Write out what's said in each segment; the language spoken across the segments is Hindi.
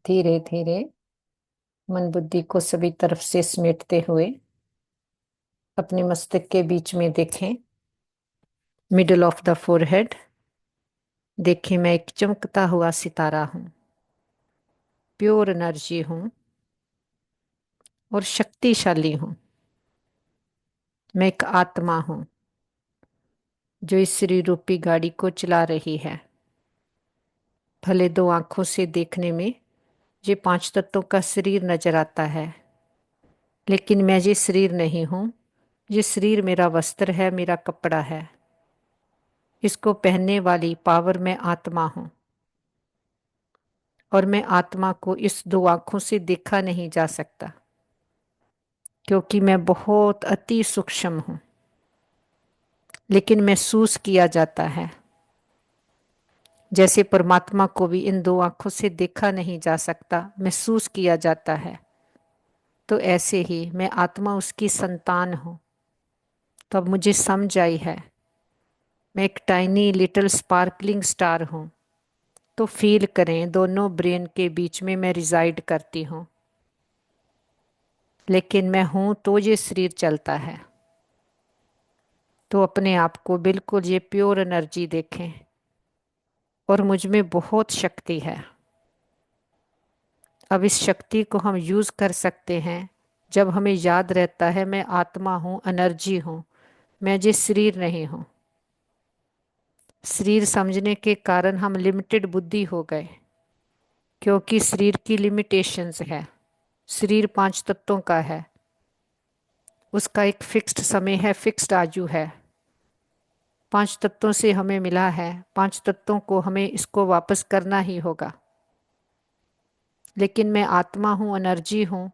धीरे धीरे मन बुद्धि को सभी तरफ से समेटते हुए अपने मस्तक के बीच में देखें। मिडल ऑफ द फोरहेड देखें। मैं एक चमकता हुआ सितारा हूं, प्योर एनर्जी हूं और शक्तिशाली हूं। मैं एक आत्मा हूं जो इस शरीर रूपी गाड़ी को चला रही है। भले दो आंखों से देखने में ये पांच तत्वों का शरीर नजर आता है, लेकिन मैं ये शरीर नहीं हूं। ये शरीर मेरा वस्त्र है, मेरा कपड़ा है। इसको पहनने वाली पावर मैं आत्मा हूं। और मैं आत्मा को इस दो आंखों से देखा नहीं जा सकता, क्योंकि मैं बहुत अति सूक्ष्म हूं, लेकिन महसूस किया जाता है। जैसे परमात्मा को भी इन दो आंखों से देखा नहीं जा सकता, महसूस किया जाता है, तो ऐसे ही मैं आत्मा उसकी संतान हूं। तो अब मुझे समझ आई है, मैं एक टाइनी लिटिल स्पार्कलिंग स्टार हूं। तो फील करें, दोनों ब्रेन के बीच में मैं रिजाइड करती हूं, लेकिन मैं हूं तो ये शरीर चलता है। तो अपने आप को बिल्कुल ये प्योर एनर्जी देखें और मुझ में बहुत शक्ति है। अब इस शक्ति को हम यूज कर सकते हैं जब हमें याद रहता है मैं आत्मा हूं, एनर्जी हूं, मैं ये शरीर नहीं हूं। शरीर समझने के कारण हम लिमिटेड बुद्धि हो गए, क्योंकि शरीर की लिमिटेशंस है। शरीर पांच तत्वों का है, उसका एक फिक्स्ड समय है, फिक्स्ड आयु है। पांच तत्वों से हमें मिला है, पांच तत्वों को हमें इसको वापस करना ही होगा। लेकिन मैं आत्मा हूं, एनर्जी हूं,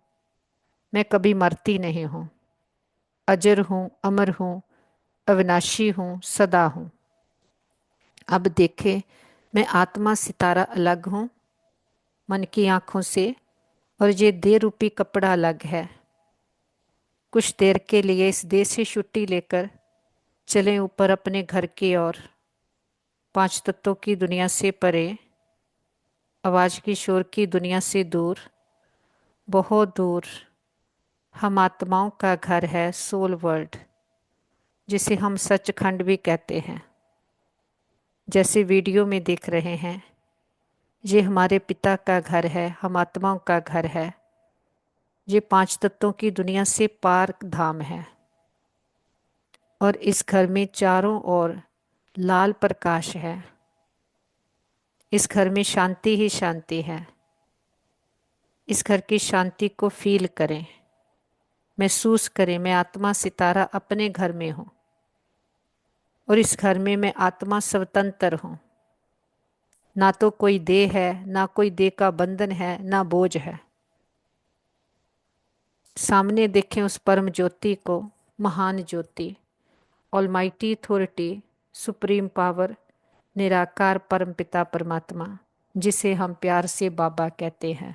मैं कभी मरती नहीं हूं, अजर हूं, अमर हूं, अविनाशी हूं, सदा हूं। अब देखें, मैं आत्मा सितारा अलग हूं मन की आंखों से, और ये देह रूपी कपड़ा अलग है। कुछ देर के लिए इस देह से छुट्टी लेकर चलें ऊपर अपने घर की ओर, पांच तत्वों की दुनिया से परे, आवाज की शोर की दुनिया से दूर, बहुत दूर। हम आत्माओं का घर है, सोल वर्ल्ड, जिसे हम सचखंड भी कहते हैं। जैसे वीडियो में देख रहे हैं, ये हमारे पिता का घर है, हम आत्माओं का घर है। ये पांच तत्वों की दुनिया से पार धाम है, और इस घर में चारों ओर लाल प्रकाश है। इस घर में शांति ही शांति है। इस घर की शांति को फील करें, महसूस करें। मैं आत्मा सितारा अपने घर में हूं, और इस घर में मैं आत्मा स्वतंत्र हूं। ना तो कोई देह है, ना कोई देह का बंधन है, ना बोझ है। सामने देखें उस परम ज्योति को, महान ज्योति, ऑलमाइटी अथॉरिटी, सुप्रीम पावर, निराकार परम पिता परमात्मा, जिसे हम प्यार से बाबा कहते हैं,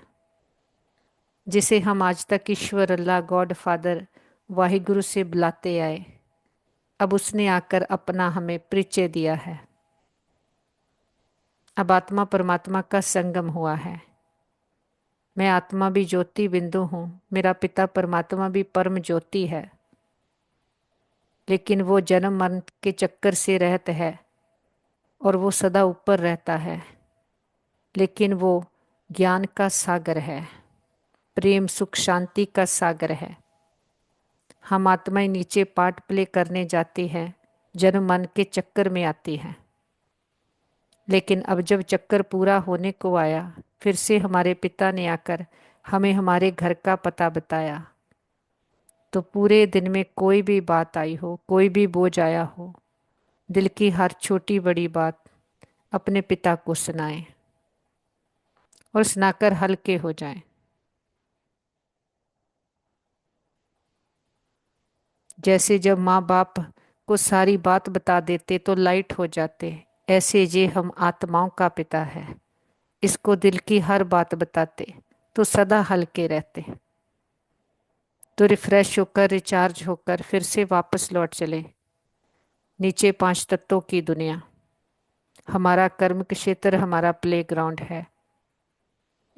जिसे हम आज तक ईश्वर, अल्लाह, गॉड फादर, वाहिगुरु से बुलाते आए। अब उसने आकर अपना हमें परिचय दिया है। अब आत्मा परमात्मा का संगम हुआ है। मैं आत्मा भी ज्योति बिंदु हूँ, मेरा पिता परमात्मा भी परम ज्योति है, लेकिन वो जन्म मरण के चक्कर से रहता है, और वो सदा ऊपर रहता है। लेकिन वो ज्ञान का सागर है, प्रेम सुख शांति का सागर है। हम आत्माएं नीचे पार्ट प्ले करने जाती हैं, जन्म मन के चक्कर में आती हैं। लेकिन अब जब चक्कर पूरा होने को आया, फिर से हमारे पिता ने आकर हमें हमारे घर का पता बताया। तो पूरे दिन में कोई भी बात आई हो, कोई भी बोझ आया हो, दिल की हर छोटी बड़ी बात अपने पिता को सुनाएं, और सुनाकर हल्के हो जाएं। जैसे जब माँ बाप को सारी बात बता देते तो लाइट हो जाते, ऐसे ये हम आत्माओं का पिता है, इसको दिल की हर बात बताते तो सदा हल्के रहते। तो रिफ्रेश होकर, रिचार्ज होकर फिर से वापस लौट चले नीचे पांच तत्वों की दुनिया। हमारा कर्म क्षेत्र हमारा प्लेग्राउंड है।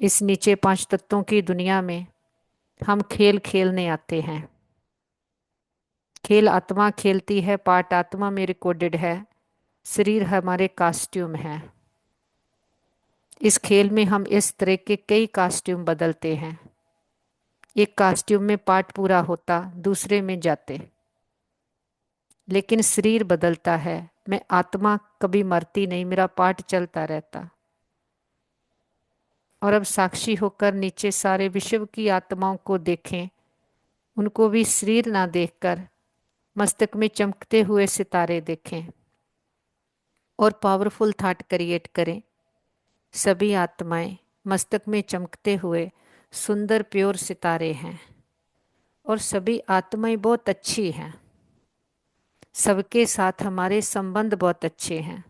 इस नीचे पांच तत्वों की दुनिया में हम खेल खेलने आते हैं। खेल आत्मा खेलती है, पार्ट आत्मा में रिकॉर्डेड है, शरीर हमारे कास्ट्यूम है। इस खेल में हम इस तरह के कई कास्ट्यूम बदलते हैं। एक कास्ट्यूम में पार्ट पूरा होता, दूसरे में जाते, लेकिन शरीर बदलता है। मैं आत्मा कभी मरती नहीं, मेरा पार्ट चलता रहता। और अब साक्षी होकर नीचे सारे विश्व की आत्माओं को देखें, उनको भी शरीर ना देखकर मस्तक में चमकते हुए सितारे देखें और पावरफुल थॉट क्रिएट करें। सभी आत्माएं मस्तक में चमकते हुए सुंदर प्योर सितारे हैं और सभी आत्माएं बहुत अच्छी हैं। सबके साथ हमारे संबंध बहुत अच्छे हैं।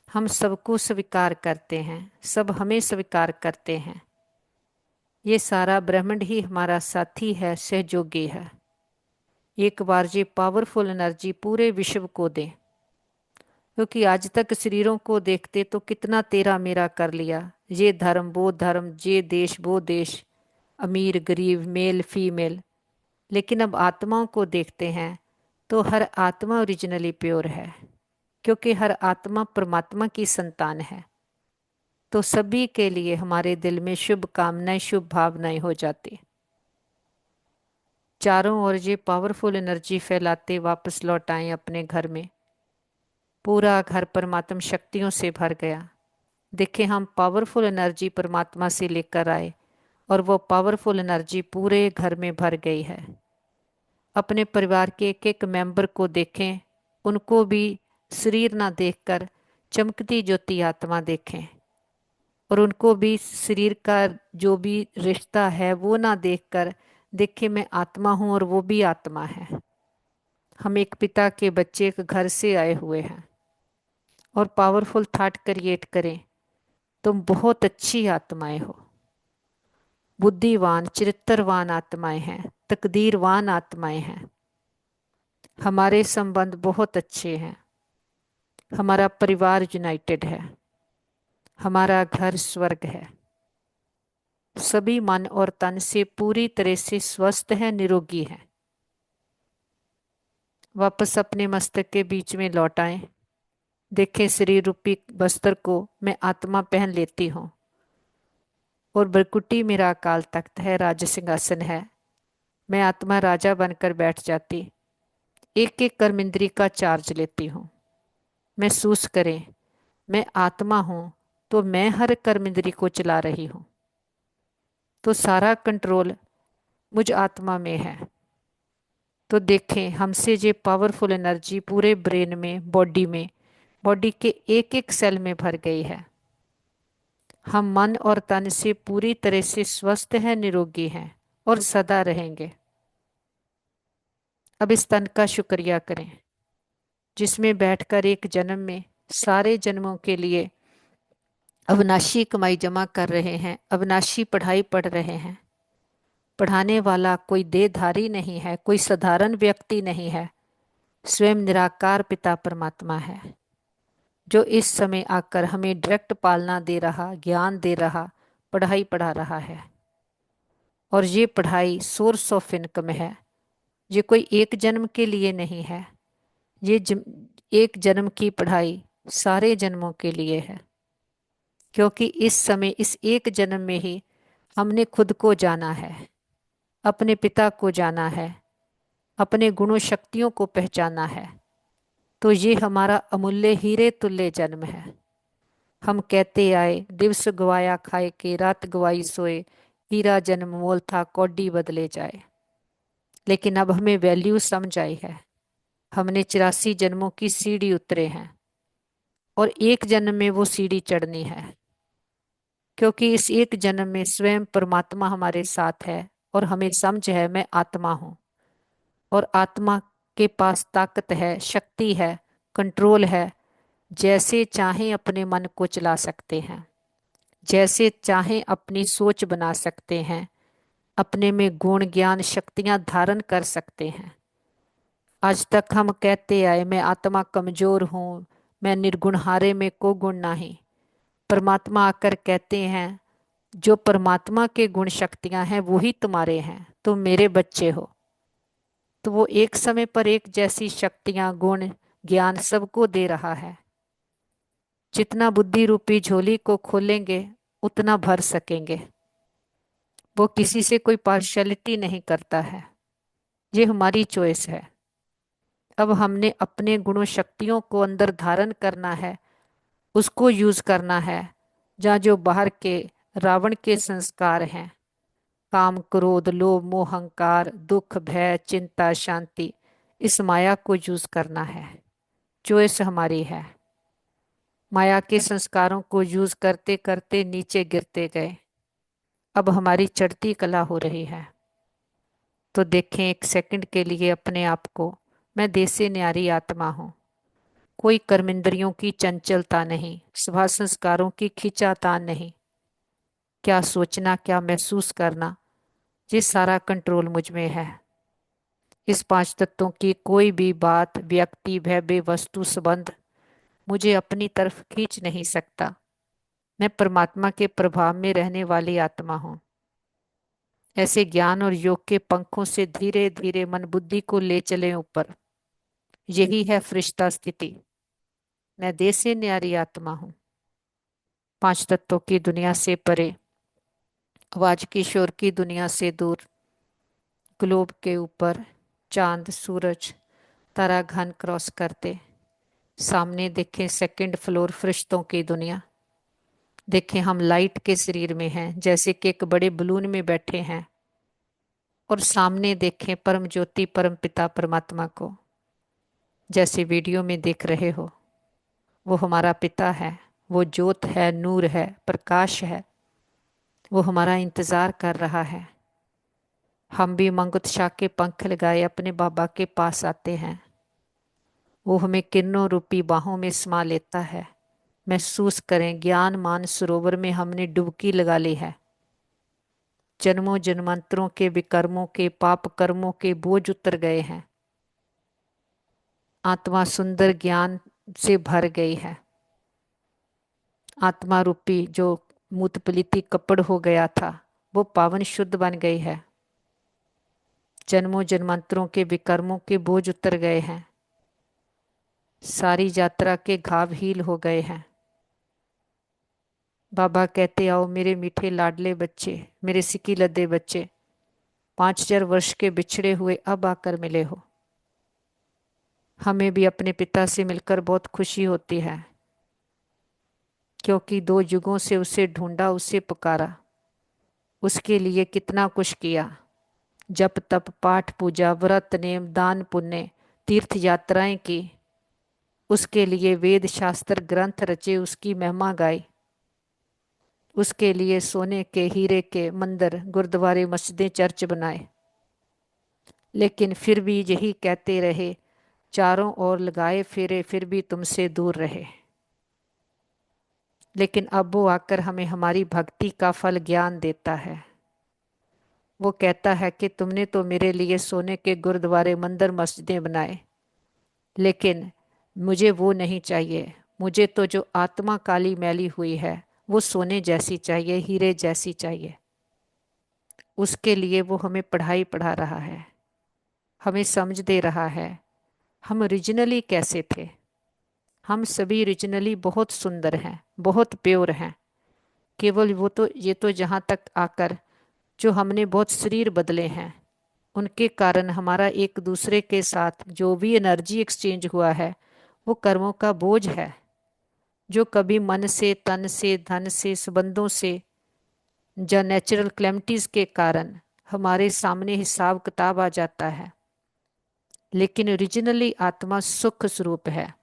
हम सबको स्वीकार करते हैं, सब हमें स्वीकार करते हैं। ये सारा ब्रह्मांड ही हमारा साथी है, सहयोगी है। एक बार ये पावरफुल एनर्जी पूरे विश्व को दें, क्योंकि आज तक शरीरों को देखते तो कितना तेरा मेरा कर लिया, ये धर्म वो धर्म, ये देश वो देश, अमीर गरीब, मेल फीमेल। लेकिन अब आत्माओं को देखते हैं तो हर आत्मा ओरिजिनली प्योर है, क्योंकि हर आत्मा परमात्मा की संतान है। तो सभी के लिए हमारे दिल में शुभ कामनाएं, शुभ भावनाएं हो जाती। चारों ओर ये पावरफुल एनर्जी फैलाते वापस लौट आए अपने घर में। पूरा घर परमात्मा शक्तियों से भर गया। देखें, हम पावरफुल एनर्जी परमात्मा से लेकर आए और वो पावरफुल एनर्जी पूरे घर में भर गई है। अपने परिवार के एक एक मेंबर को देखें, उनको भी शरीर ना देखकर चमकती ज्योति आत्मा देखें और उनको भी शरीर का जो भी रिश्ता है वो ना देखकर देखें मैं आत्मा हूं और वो भी आत्मा है। हम एक पिता के बच्चे एक घर से आए हुए हैं और पावरफुल थॉट क्रिएट करें, तुम बहुत अच्छी आत्माएं हो, बुद्धिवान चरित्रवान आत्माएं हैं, तकदीरवान आत्माएं हैं। हमारे संबंध बहुत अच्छे हैं, हमारा परिवार यूनाइटेड है, हमारा घर स्वर्ग है। सभी मन और तन से पूरी तरह से स्वस्थ है, निरोगी है। वापस अपने मस्तक के बीच में लौट आए। देखें, शरीर रूपी वस्त्र को मैं आत्मा पहन लेती हूँ और बरकुटी मेरा अकाल तख्त है, राज सिंहासन है। मैं आत्मा राजा बनकर बैठ जाती, एक एक कर्म इंद्री का चार्ज लेती हूँ। महसूस करें, मैं आत्मा हूँ तो मैं हर कर्म इंद्री को चला रही हूँ, तो सारा कंट्रोल मुझ आत्मा में है। तो देखें, हमसे ये पावरफुल एनर्जी पूरे ब्रेन में, बॉडी में, बॉडी के एक एक सेल में भर गई है। हम मन और तन से पूरी तरह से स्वस्थ हैं, निरोगी हैं और सदा रहेंगे। अब इस तन का शुक्रिया करें जिसमें बैठकर एक जन्म में सारे जन्मों के लिए अविनाशी कमाई जमा कर रहे हैं, अविनाशी पढ़ाई पढ़ रहे हैं। पढ़ाने वाला कोई देहधारी नहीं है, कोई साधारण व्यक्ति नहीं है, स्वयं निराकार पिता परमात्मा है, जो इस समय आकर हमें डायरेक्ट पालना दे रहा, ज्ञान दे रहा, पढ़ाई पढ़ा रहा है। और ये पढ़ाई सोर्स ऑफ इनकम है। ये कोई एक जन्म के लिए नहीं है, ये एक जन्म की पढ़ाई सारे जन्मों के लिए है, क्योंकि इस समय इस एक जन्म में ही हमने खुद को जाना है, अपने पिता को जाना है, अपने गुणों शक्तियों को पहचाना है। तो ये हमारा अमूल्य हीरे तुल्य जन्म है। हम कहते आए, दिवस गवाया खाए के, रात गवाई सोए, हीरा जन्म मोल था कौडी बदले जाए। लेकिन अब हमें वैल्यू समझ आई है। हमने 84 जन्मों की सीढ़ी उतरे हैं और एक जन्म में वो सीढ़ी चढ़नी है, क्योंकि इस एक जन्म में स्वयं परमात्मा हमारे साथ है और हमें समझ है मैं आत्मा हूं और आत्मा के पास ताकत है, शक्ति है, कंट्रोल है। जैसे चाहें अपने मन को चला सकते हैं, जैसे चाहें अपनी सोच बना सकते हैं, अपने में गुण ज्ञान शक्तियां धारण कर सकते हैं। आज तक हम कहते आए मैं आत्मा कमजोर हूं, मैं निर्गुण हारे में को गुण नहीं। परमात्मा आकर कहते हैं जो परमात्मा के गुण शक्तियां हैं वो ही तुम्हारे हैं, तुम मेरे बच्चे हो। तो वो एक समय पर एक जैसी शक्तियां, गुण, ज्ञान सबको दे रहा है। जितना बुद्धि रूपी झोली को खोलेंगे उतना भर सकेंगे। वो किसी से कोई पार्शलिटी नहीं करता है। ये हमारी चॉइस है। अब हमने अपने गुणों शक्तियों को अंदर धारण करना है, उसको यूज करना है। जहाँ जो बाहर के रावण के संस्कार हैं, काम, क्रोध, लोभ, मोह, अहंकार, दुख, भय, चिंता, शांति, इस माया को यूज करना है। चॉइस हमारी है। माया के संस्कारों को यूज करते करते नीचे गिरते गए। अब हमारी चढ़ती कला हो रही है। तो देखें एक सेकंड के लिए अपने आप को, मैं देसी न्यारी आत्मा हूँ। कोई कर्मेंद्रियों की चंचलता नहीं, स्वभाव संस्कारों की खींचातान नहीं। क्या सोचना, क्या महसूस करना, ये सारा कंट्रोल मुझ में है। इस पांच तत्वों की कोई भी बात, व्यक्ति, भय, वस्तु, संबंध मुझे अपनी तरफ खींच नहीं सकता। मैं परमात्मा के प्रभाव में रहने वाली आत्मा हूँ। ऐसे ज्ञान और योग के पंखों से धीरे धीरे मन बुद्धि को ले चले ऊपर। यही है फरिश्ता स्थिति। मैं देह से न्यारी आत्मा हूँ, पांच तत्वों की दुनिया से परे, आवाज की शोर की दुनिया से दूर, ग्लोब के ऊपर चांद, सूरज, तारा घन क्रॉस करते। सामने देखें सेकंड फ्लोर, फरिश्तों की दुनिया। देखें हम लाइट के शरीर में हैं, जैसे कि एक बड़े बलून में बैठे हैं। और सामने देखें परम ज्योति, परम पिता परमात्मा को, जैसे वीडियो में देख रहे हो। वो हमारा पिता है, वो ज्योत है, नूर है, प्रकाश है। वो हमारा इंतजार कर रहा है। हम भी मंगुत्शा के पंख लगाए अपने बाबा के पास आते हैं। वो हमें किरणों रूपी बाहों में समा लेता है। महसूस करें, ज्ञान मान सरोवर में हमने डुबकी लगा ली है। जन्मों जन्मांतरों के विकर्मों के, पाप कर्मों के बोझ उतर गए हैं। आत्मा सुंदर ज्ञान से भर गई है। आत्मा रूपी जो मूतपलीती कपड़ हो गया था, वो पावन शुद्ध बन गई है। जन्मों जन्मांतरों के विकर्मों के बोझ उतर गए हैं। सारी यात्रा के घाव हील हो गए हैं। बाबा कहते, आओ मेरे मीठे लाडले बच्चे, मेरे सिकी लद्दे बच्चे, 5000 वर्ष के बिछड़े हुए अब आकर मिले हो। हमें भी अपने पिता से मिलकर बहुत खुशी होती है, क्योंकि 2 युगों से उसे ढूंढा, उसे पुकारा, उसके लिए कितना कुछ किया। जप तप, पाठ पूजा, व्रत नेम, दान पुण्य, तीर्थ यात्राएं की। उसके लिए वेद शास्त्र ग्रंथ रचे, उसकी महिमा गाई। उसके लिए सोने के, हीरे के मंदिर, गुरुद्वारे, मस्जिदें, चर्च बनाए। लेकिन फिर भी यही कहते रहे, चारों ओर लगाए फेरे, फिर भी तुमसे दूर रहे। लेकिन अब वो आकर हमें हमारी भक्ति का फल ज्ञान देता है। वो कहता है कि तुमने तो मेरे लिए सोने के गुरुद्वारे, मंदिर, मस्जिदें बनाए, लेकिन मुझे वो नहीं चाहिए। मुझे तो जो आत्मा काली मैली हुई है वो सोने जैसी चाहिए, हीरे जैसी चाहिए। उसके लिए वो हमें पढ़ाई पढ़ा रहा है, हमें समझ दे रहा है हम ओरिजिनली कैसे थे। हम सभी ओरिजिनली बहुत सुंदर हैं, बहुत प्योर हैं। केवल वो तो, ये तो जहाँ तक आकर जो हमने बहुत शरीर बदले हैं, उनके कारण हमारा एक दूसरे के साथ जो भी एनर्जी एक्सचेंज हुआ है वो कर्मों का बोझ है, जो कभी मन से, तन से, धन से, संबंधों से, या नेचुरल क्लेमिटीज के कारण हमारे सामने हिसाब किताब आ जाता है। लेकिन ओरिजिनली आत्मा सुख स्वरूप है।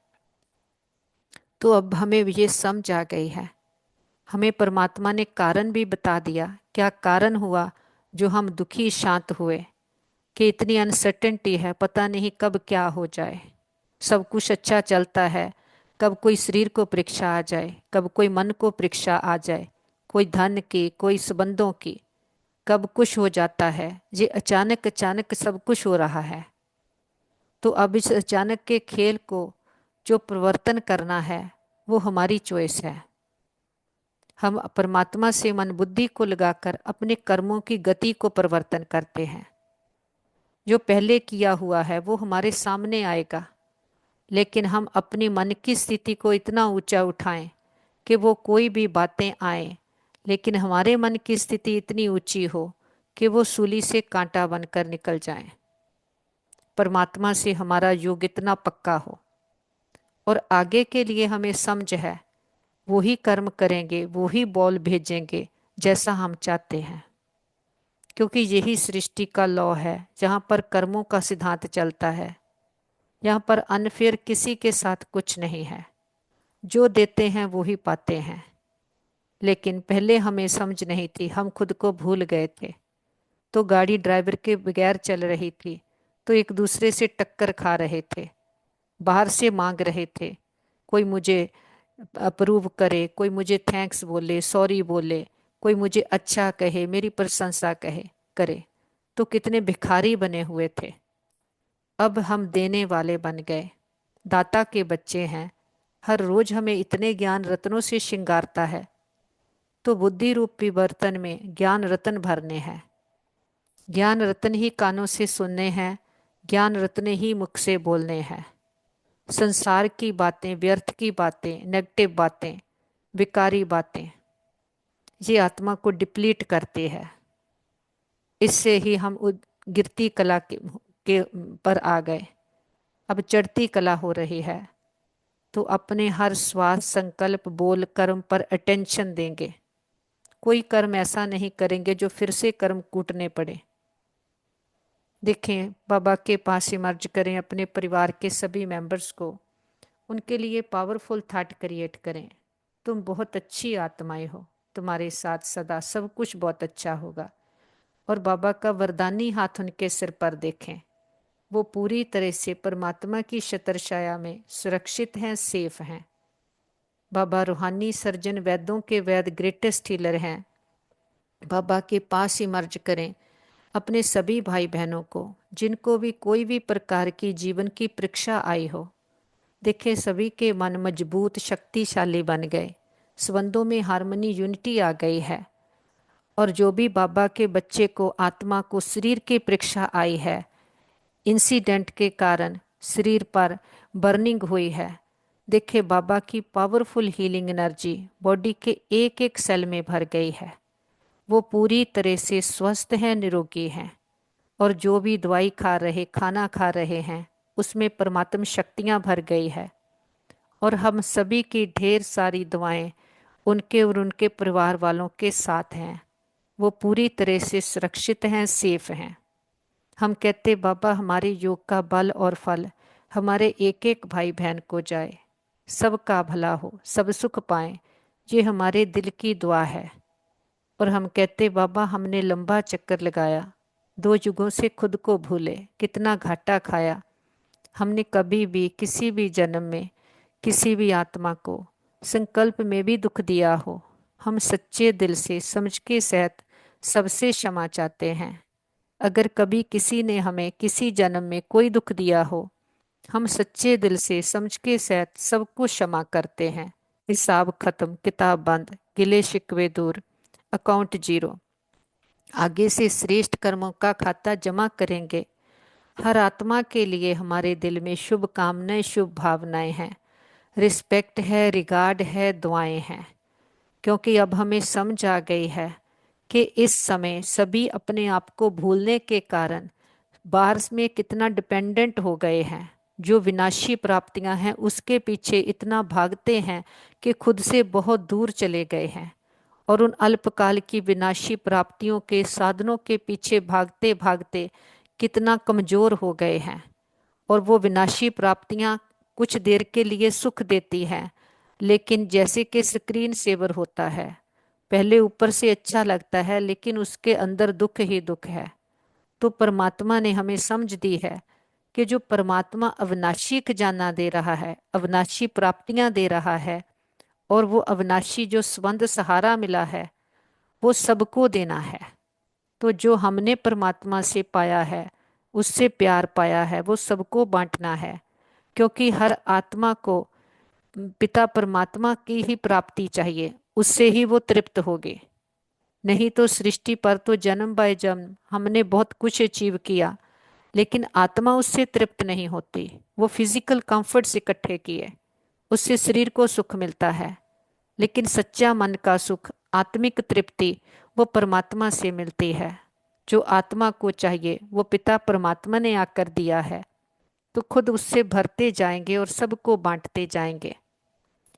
तो अब हमें ये समझ आ गई है। हमें परमात्मा ने कारण भी बता दिया, क्या कारण हुआ जो हम दुखी शांत हुए, कि इतनी अनसर्टेनिटी है, पता नहीं कब क्या हो जाए। सब कुछ अच्छा चलता है, कब कोई शरीर को परीक्षा आ जाए, कब कोई मन को परीक्षा आ जाए, कोई धन की, कोई संबंधों की, कब कुछ हो जाता है। ये अचानक अचानक सब कुछ हो रहा है। तो अब इस अचानक के खेल को जो परिवर्तन करना है वो हमारी चॉइस है। हम परमात्मा से मन बुद्धि को लगाकर अपने कर्मों की गति को परिवर्तन करते हैं। जो पहले किया हुआ है वो हमारे सामने आएगा, लेकिन हम अपनी मन की स्थिति को इतना ऊंचा उठाएं कि वो कोई भी बातें आए, लेकिन हमारे मन की स्थिति इतनी ऊंची हो कि वो सूली से कांटा बनकर निकल जाए। परमात्मा से हमारा योग इतना पक्का हो और आगे के लिए हमें समझ है, वो ही कर्म करेंगे, वो ही बॉल भेजेंगे जैसा हम चाहते हैं। क्योंकि यही सृष्टि का लॉ है, जहाँ पर कर्मों का सिद्धांत चलता है। यहाँ पर अनफेयर किसी के साथ कुछ नहीं है। जो देते हैं वो ही पाते हैं। लेकिन पहले हमें समझ नहीं थी, हम खुद को भूल गए थे। तो गाड़ी ड्राइवर के बगैर चल रही थी, तो एक दूसरे से टक्कर खा रहे थे, बाहर से मांग रहे थे, कोई मुझे अप्रूव करे, कोई मुझे थैंक्स बोले, सॉरी बोले, कोई मुझे अच्छा कहे, मेरी प्रशंसा कहे करे। तो कितने भिखारी बने हुए थे। अब हम देने वाले बन गए, दाता के बच्चे हैं। हर रोज हमें इतने ज्ञान रत्नों से श्रृंगारता है, तो बुद्धि रूपी बर्तन में ज्ञान रत्न भरने हैं। ज्ञान रत्न ही कानों से सुनने हैं, ज्ञान रत्न ही मुख से बोलने हैं। संसार की बातें, व्यर्थ की बातें, नेगेटिव बातें, विकारी बातें, ये आत्मा को डिप्लीट करती है। इससे ही हम गिरती कला के पर आ गए। अब चढ़ती कला हो रही है, तो अपने हर श्वास, संकल्प, बोल, कर्म पर अटेंशन देंगे। कोई कर्म ऐसा नहीं करेंगे जो फिर से कर्म कूटने पड़े। देखें, बाबा के पास इमर्ज करें अपने परिवार के सभी मेंबर्स को, उनके लिए पावरफुल थॉट क्रिएट करें। तुम बहुत अच्छी आत्माएं हो, तुम्हारे साथ सदा सब कुछ बहुत अच्छा होगा। और बाबा का वरदानी हाथ उनके सिर पर देखें। वो पूरी तरह से परमात्मा की छत्र छाया में सुरक्षित हैं, सेफ हैं। बाबा रूहानी सर्जन, वैद्यों के वैद, ग्रेटेस्ट हीलर हैं। बाबा के पास ही मर्ज करें अपने सभी भाई बहनों को, जिनको भी कोई भी प्रकार की जीवन की परीक्षा आई हो। देखे, सभी के मन मजबूत, शक्तिशाली बन गए, संबंधों में हार्मनी, यूनिटी आ गई है। और जो भी बाबा के बच्चे को, आत्मा को शरीर की परीक्षा आई है, इंसिडेंट के कारण शरीर पर बर्निंग हुई है, देखे बाबा की पावरफुल हीलिंग एनर्जी बॉडी के एक एक सेल में भर गई है। वो पूरी तरह से स्वस्थ हैं, निरोगी हैं। और जो भी दवाई खा रहे, खाना खा रहे हैं, उसमें परमात्मा शक्तियाँ भर गई है। और हम सभी की ढेर सारी दुआएं उनके और उनके परिवार वालों के साथ हैं। वो पूरी तरह से सुरक्षित हैं, सेफ हैं। हम कहते, बाबा हमारे योग का बल और फल हमारे एक एक भाई बहन को जाए, सबका भला हो, सब सुख पाएं। ये हमारे दिल की दुआ है। और हम कहते, बाबा हमने लंबा चक्कर लगाया, 2 युगों से खुद को भूले, कितना घाटा खाया। हमने कभी भी किसी भी जन्म में किसी भी आत्मा को संकल्प में भी दुख दिया हो, हम सच्चे दिल से समझ के सहित सबसे क्षमा चाहते हैं। अगर कभी किसी ने हमें किसी जन्म में कोई दुख दिया हो, हम सच्चे दिल से समझ के सहित सबको क्षमा करते हैं। हिसाब खत्म, किताब बंद, गिले शिकवे दूर, अकाउंट जीरो। आगे से श्रेष्ठ कर्मों का खाता जमा करेंगे। हर आत्मा के लिए हमारे दिल में शुभ कामनाएं, शुभ भावनाएं हैं, रिस्पेक्ट है, रिगार्ड है, दुआएं हैं। क्योंकि अब हमें समझ आ गई है कि इस समय सभी अपने आप को भूलने के कारण बाहर में कितना डिपेंडेंट हो गए हैं। जो विनाशी प्राप्तियां हैं उसके पीछे इतना भागते हैं कि खुद से बहुत दूर चले गए हैं। और उन अल्पकाल की विनाशी प्राप्तियों के साधनों के पीछे भागते भागते कितना कमजोर हो गए हैं। और वो विनाशी प्राप्तियां कुछ देर के लिए सुख देती हैं, लेकिन जैसे कि स्क्रीन सेवर होता है, पहले ऊपर से अच्छा लगता है लेकिन उसके अंदर दुख ही दुख है। तो परमात्मा ने हमें समझ दी है कि जो परमात्मा अविनाशी खजाना दे रहा है, अविनाशी प्राप्तियां दे रहा है, और वो अविनाशी जो संबंध सहारा मिला है, वो सबको देना है। तो जो हमने परमात्मा से पाया है, उससे प्यार पाया है, वो सबको बांटना है। क्योंकि हर आत्मा को पिता परमात्मा की ही प्राप्ति चाहिए, उससे ही वो तृप्त होगी। नहीं तो सृष्टि पर तो जन्म बाय जन्म हमने बहुत कुछ अचीव किया, लेकिन आत्मा उससे तृप्त नहीं होती। वो फिजिकल कंफर्ट्स इकट्ठे किए, उससे शरीर को सुख मिलता है, लेकिन सच्चा मन का सुख, आत्मिक तृप्ति, वो परमात्मा से मिलती है। जो आत्मा को चाहिए वो पिता परमात्मा ने आकर दिया है, तो खुद उससे भरते जाएंगे और सबको बांटते जाएंगे।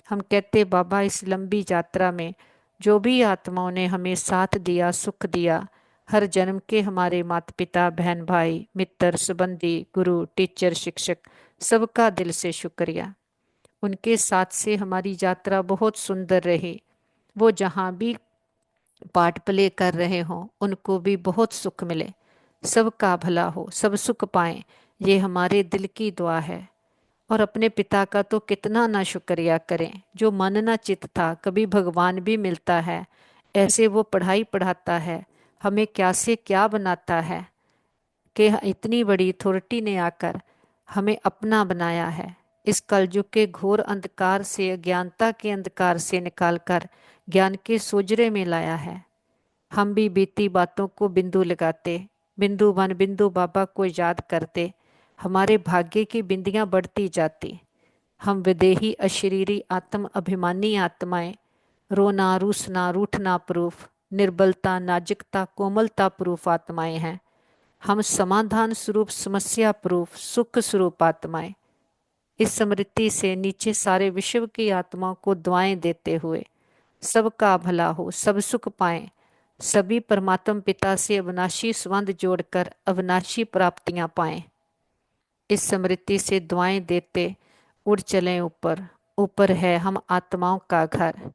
हम कहते बाबा, इस लंबी यात्रा में जो भी आत्माओं ने हमें साथ दिया, सुख दिया, हर जन्म के हमारे माता पिता, बहन भाई, मित्र, संबंधी, गुरु, टीचर, शिक्षक, सबका दिल से शुक्रिया। उनके साथ से हमारी यात्रा बहुत सुंदर रही। वो जहाँ भी पार्ट प्ले कर रहे हों उनको भी बहुत सुख मिले, सबका भला हो, सब सुख पाएं, ये हमारे दिल की दुआ है। और अपने पिता का तो कितना ना शुक्रिया करें, जो मन ना चित था, कभी भगवान भी मिलता है। ऐसे वो पढ़ाई पढ़ाता है, हमें क्या से क्या बनाता है, कि इतनी बड़ी अथॉरिटी ने आकर हमें अपना बनाया है। इस कलयुग के घोर अंधकार से, अज्ञानता के अंधकार से निकालकर ज्ञान के सोजरे में लाया है। हम भी बीती बातों को बिंदु लगाते, बिंदु बन बिंदु बाबा को याद करते, हमारे भाग्य की बिंदियां बढ़ती जाती। हम विदेही, अशरीरी, आत्म अभिमानी आत्माएं, रोना, रूसना, रूठना प्रूफ, निर्बलता, नाजुकता, कोमलता प्रूफ आत्माएं हैं। हम समाधान स्वरूप, समस्या प्रूफ, सुख स्वरूप आत्माएं। इस स्मृति से नीचे सारे विश्व की आत्माओं को दुआएं देते हुए, सबका भला हो, सब सुख पाएं, सभी परमात्मा पिता से अविनाशी संबंध जोड़कर अविनाशी प्राप्तियां पाएं। इस स्मृति से दुआएं देते उड़ चलें ऊपर। ऊपर है हम आत्माओं का घर,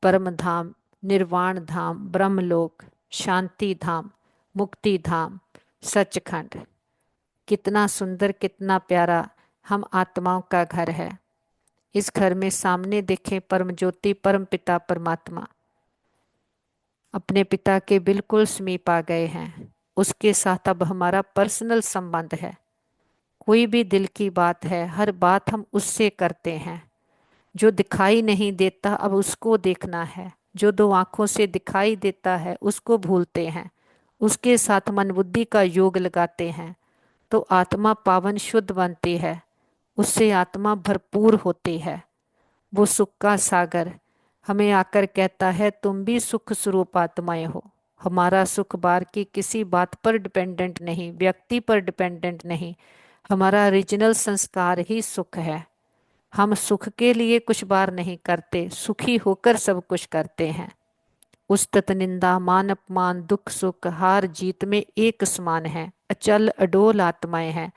परम धाम, निर्वाण धाम, ब्रह्मलोक, शांति धाम, मुक्ति धाम, सचखंड। कितना सुंदर, कितना प्यारा हम आत्माओं का घर है। इस घर में सामने देखें परम ज्योति, परम पिता परमात्मा अपने पिता के बिल्कुल समीप आ गए हैं। उसके साथ अब हमारा पर्सनल संबंध है। कोई भी दिल की बात है, हर बात हम उससे करते हैं। जो दिखाई नहीं देता अब उसको देखना है, जो दो आंखों से दिखाई देता है उसको भूलते हैं। उसके साथ मन बुद्धि का योग लगाते हैं तो आत्मा पावन शुद्ध बनती है, उससे आत्मा भरपूर होती है। वो सुख का सागर हमें आकर कहता है, तुम भी सुख स्वरूप आत्माएं हो। हमारा सुख बाहर की किसी बात पर डिपेंडेंट नहीं, व्यक्ति पर डिपेंडेंट नहीं, हमारा ओरिजिनल संस्कार ही सुख है। हम सुख के लिए कुछ बार नहीं करते, सुखी होकर सब कुछ करते हैं। उस्तत, निंदा, मान अपमान, दुख सुख, हार जीत में एक समान है, अचल अडोल आत्माएं हैं,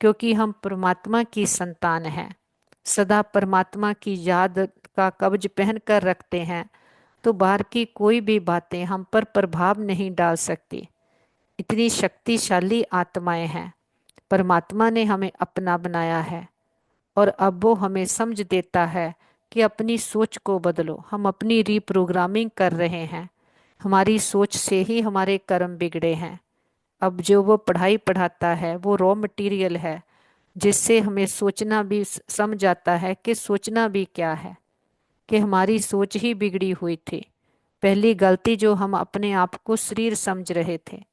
क्योंकि हम परमात्मा की संतान हैं। सदा परमात्मा की याद का कब्ज पहन कर रखते हैं, तो बाहर की कोई भी बातें हम पर प्रभाव नहीं डाल सकती। इतनी शक्तिशाली आत्माएं हैं। परमात्मा ने हमें अपना बनाया है और अब वो हमें समझ देता है कि अपनी सोच को बदलो। हम अपनी रीप्रोग्रामिंग कर रहे हैं, हमारी सोच से ही हमारे कर्म बिगड़े हैं। अब जो वो पढ़ाई पढ़ाता है वो रॉ मटेरियल है, जिससे हमें सोचना भी समझ आता है कि सोचना भी क्या है, कि हमारी सोच ही बिगड़ी हुई थी। पहली गलती जो हम अपने आप को शरीर समझ रहे थे,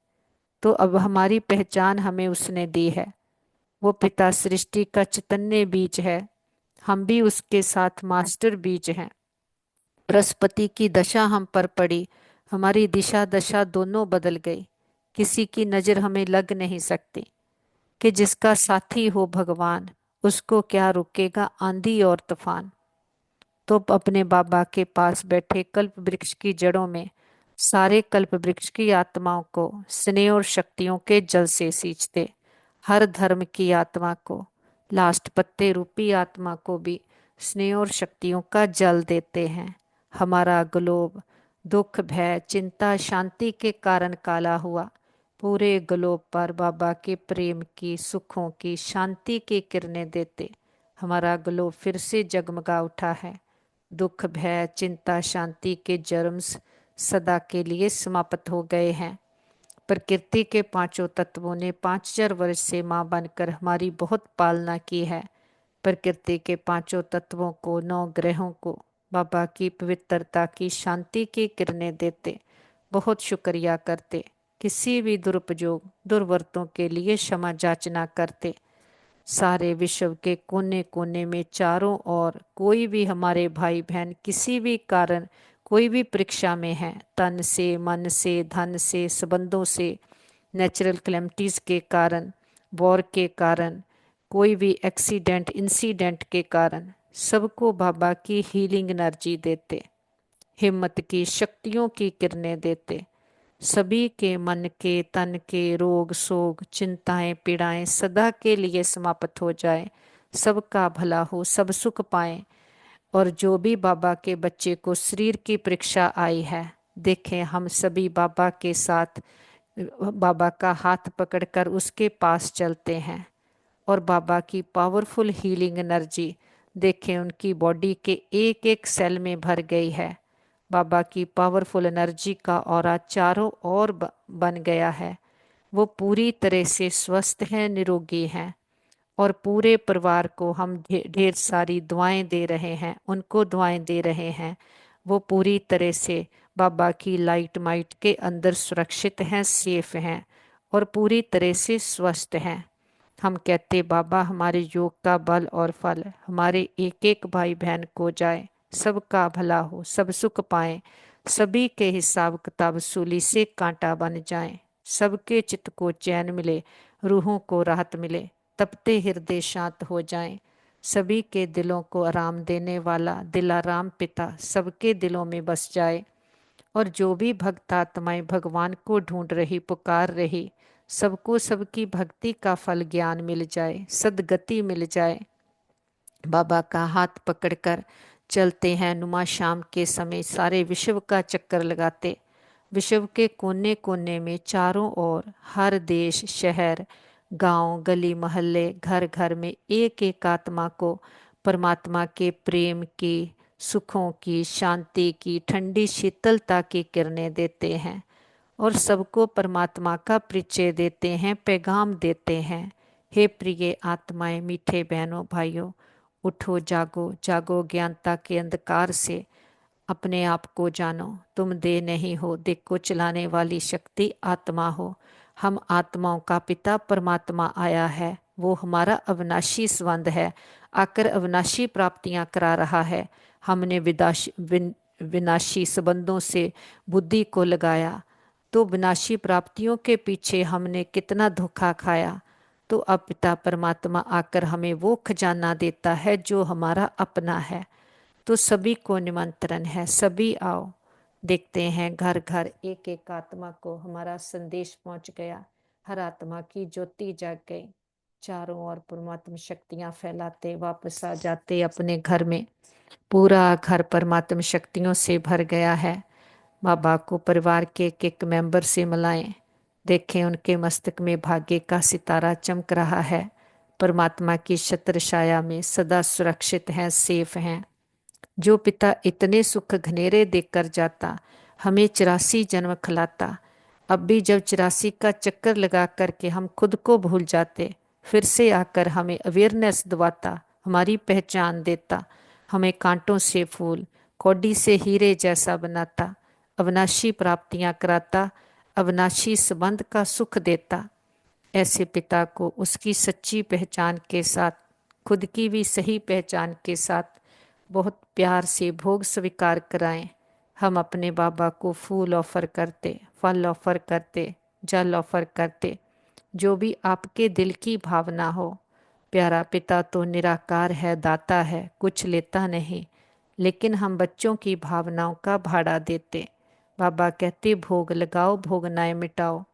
तो अब हमारी पहचान हमें उसने दी है। वो पिता सृष्टि का चैतन्य बीज है, हम भी उसके साथ मास्टर बीज हैं। बृहस्पति की दशा हम पर पड़ी, हमारी दिशा दशा दोनों बदल गई। किसी की नजर हमें लग नहीं सकती, कि जिसका साथी हो भगवान, उसको क्या रुकेगा आंधी और तूफान। तो अपने बाबा के पास बैठे कल्प वृक्ष की जड़ों में सारे कल्प वृक्ष की आत्माओं को स्नेह और शक्तियों के जल से सींचते, हर धर्म की आत्मा को, लास्ट पत्ते रूपी आत्मा को भी स्नेह और शक्तियों का जल देते हैं। हमारा ग्लोब दुख, भय, चिंता, शांति के कारण काला हुआ, पूरे ग्लोब पर बाबा के प्रेम की, सुखों की, शांति की किरणें देते हमारा ग्लोब फिर से जगमगा उठा है। दुख, भय, चिंता, शांति के जर्म्स सदा के लिए समाप्त हो गए हैं। प्रकृति के पांचों तत्वों ने 5000 वर्ष से मां बनकर हमारी बहुत पालना की है। प्रकृति के पांचों तत्वों को, 9 ग्रहों को, बाबा की पवित्रता की शांति की किरणें देते, बहुत शुक्रिया करते, किसी भी दुरुपयोग दुर्वर्तों के लिए क्षमा याचना करते। सारे विश्व के कोने कोने में चारों ओर कोई भी हमारे भाई बहन किसी भी कारण कोई भी परीक्षा में है, तन से, मन से, धन से, संबंधों से, नेचुरल क्लेमिटीज के कारण, वॉर के कारण, कोई भी एक्सीडेंट इंसिडेंट के कारण, सबको बाबा की हीलिंग एनर्जी देते, हिम्मत की शक्तियों की किरणें देते। सभी के मन के तन के रोग शोक चिंताएं पीड़ाएं सदा के लिए समाप्त हो जाए, सबका भला हो, सब सुख पाएं। और जो भी बाबा के बच्चे को शरीर की परीक्षा आई है, देखें हम सभी बाबा के साथ, बाबा का हाथ पकड़कर उसके पास चलते हैं और बाबा की पावरफुल हीलिंग एनर्जी देखें उनकी बॉडी के एक एक सेल में भर गई है। बाबा की पावरफुल एनर्जी का ऑरा चारों ओर बन गया है। वो पूरी तरह से स्वस्थ हैं, निरोगी हैं। और पूरे परिवार को हम ढेर सारी दुआएं दे रहे हैं, उनको दुआएं दे रहे हैं। वो पूरी तरह से बाबा की लाइट माइट के अंदर सुरक्षित हैं, सेफ हैं और पूरी तरह से स्वस्थ हैं। हम कहते बाबा हमारे योग का बल और फल हमारे एक एक भाई बहन को जाए, सबका भला हो, सब सुख पाएं, सभी के हिसाब किताब सूली से कांटा बन जाएं, सबके चित्त को चैन मिले, रूहों को राहत मिले, तपते हृदय शांत हो जाएं, सभी के दिलों को आराम देने वाला दिलाराम पिता सबके दिलों में बस जाए। और जो भी भक्त आत्माएं भगवान को ढूंढ रही पुकार रही, सबको सबकी भक्ति का फल ज्ञान मिल जाए, सदगति मिल जाए। बाबा का हाथ पकड़कर चलते हैं नुमा शाम के समय, सारे विश्व का चक्कर लगाते, विश्व के कोने कोने में चारों ओर हर देश शहर गांव गली मोहल्ले घर घर में एक एक आत्मा को परमात्मा के प्रेम की, सुखों की, शांति की, ठंडी शीतलता की किरणें देते हैं और सबको परमात्मा का परिचय देते हैं, पैगाम देते हैं। हे प्रिय आत्माएं, मीठे बहनों भाइयों, उठो जागो, जागो ज्ञानता के अंधकार से, अपने आप को जानो, तुम देह नहीं हो, देह को चलाने वाली शक्ति आत्मा हो। हम आत्माओं का पिता परमात्मा आया है, वो हमारा अविनाशी संबंध है, आकर अविनाशी प्राप्तियां करा रहा है। हमने विनाशी संबंधों से बुद्धि को लगाया, तो विनाशी प्राप्तियों के पीछे हमने कितना धोखा खाया। तो अब पिता परमात्मा आकर हमें वो खजाना देता है जो हमारा अपना है। तो सभी को निमंत्रण है, सभी आओ। देखते हैं घर घर एक एक आत्मा को हमारा संदेश पहुंच गया, हर आत्मा की ज्योति जाग गई, चारों ओर परमात्मा शक्तियां फैलाते वापस आ जाते अपने घर में। पूरा घर परमात्मा शक्तियों से भर गया है। बाबा को परिवार के एक एक मेंबर से मिलाएं, देखें उनके मस्तक में भाग्य का सितारा चमक रहा है, परमात्मा की छत्र छाया में सदा सुरक्षित हैं, सेफ हैं। जो पिता इतने सुख घनेरे देकर जाता, हमें 84 जन्म खिलाता, अब भी जब 84 का चक्कर लगा करके हम खुद को भूल जाते, फिर से आकर हमें अवेयरनेस दिवाता, हमारी पहचान देता, हमें कांटों से फूल कौड़ी से हीरे जैसा बनाता, अविनाशी प्राप्तियां कराता, अविनाशी संबंध का सुख देता। ऐसे पिता को उसकी सच्ची पहचान के साथ, खुद की भी सही पहचान के साथ बहुत प्यार से भोग स्वीकार कराएं। हम अपने बाबा को फूल ऑफर करते, फल ऑफर करते, जल ऑफर करते, जो भी आपके दिल की भावना हो। प्यारा पिता तो निराकार है, दाता है, कुछ लेता नहीं, लेकिन हम बच्चों की भावनाओं का भाड़ा देते। बाबा कहते भोग लगाओ, भोग नाय मिटाओ।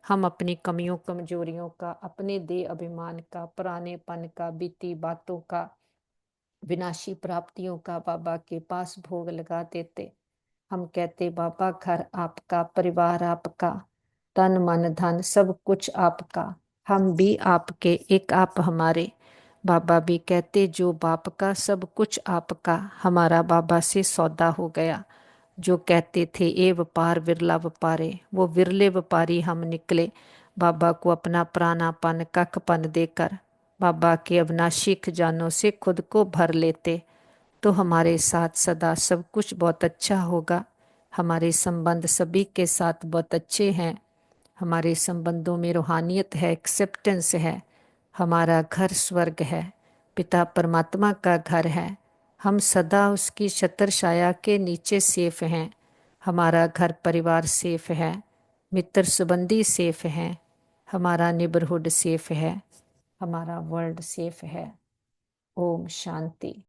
हम अपनी कमियों कमजोरियों का, अपने देह अभिमान का, पुरानेपन का, बीती बातों का, विनाशी प्राप्तियों का बाबा के पास भोग लगा देते। हम कहते बाबा घर आपका, परिवार आपका, तन मन धन सब कुछ आपका, हम भी आपके, एक आप हमारे। बाबा भी कहते जो बाप का सब कुछ आपका, हमारा बाबा से सौदा हो गया। जो कहते थे ए व्यापार विरला व्यापारे, वो विरले व्यापारी हम निकले, बाबा को अपना प्राणापन कखपन देकर, बाबा के अविनाशी खजानों से खुद को भर लेते। तो हमारे साथ सदा सब कुछ बहुत अच्छा होगा। हमारे संबंध सभी के साथ बहुत अच्छे हैं। हमारे संबंधों में रूहानियत है, एक्सेप्टेंस है। हमारा घर स्वर्ग है, पिता परमात्मा का घर है। हम सदा उसकी छत्र छाया के नीचे सेफ हैं। हमारा घर परिवार सेफ है, मित्र संबंधी सेफ हैं, हमारा नेबरहुड सेफ है, हमारा वर्ल्ड सेफ है। ओम शांति।